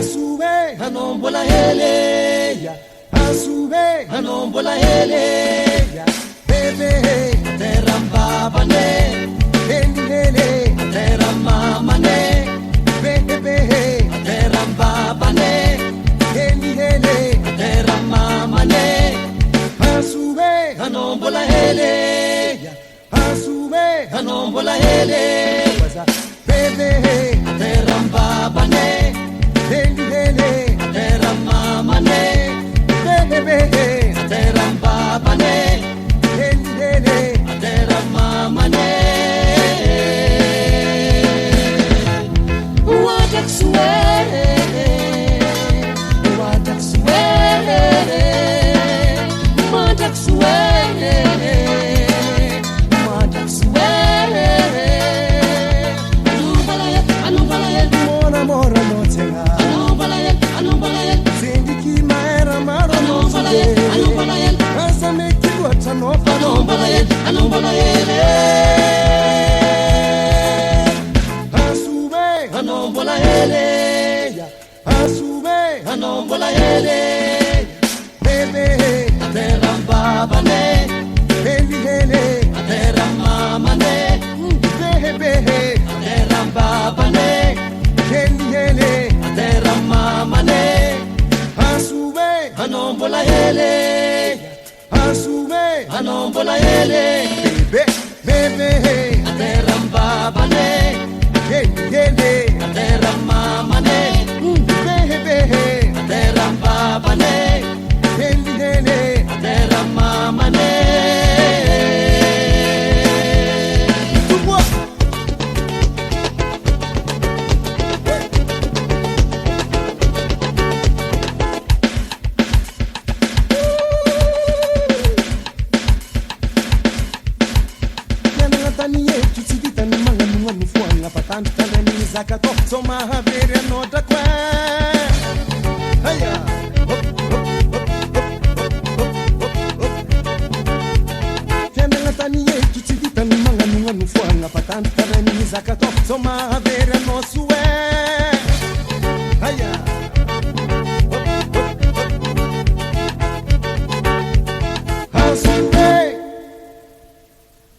Asube hanombola heleya, asube hanombola heleya. Bebe terambabane, endele teramamane. Bebe terambabane, endele teramamane. Asube hanombola heleya, asube hanombola heleya. Bebe terambabane, endele teramamane. Bebe terambabane, endele teramamane. Wadaksue, wadaksue, wadaksue, wadaksue. Anumbalayet, mora mora motenga. Anumbalayet, zindiki maera mara motenga. Anumbalayet, asa mekiwa tanofa. Anumbalayet. Asube hanombola heleya, asube hanombola heleya. Bebe terambabane, endele teramamane. Bebe terambabane, endele teramamane. Asube hanombola heleya, asube hanombola heleya. Bebe terambabane, endele teramamane. Bebe terambabane, endele teramamane. Zakato soma havere nota kwa haya tena tani yetu tivita ni manga nunga nufuanga patanta ni zakato soma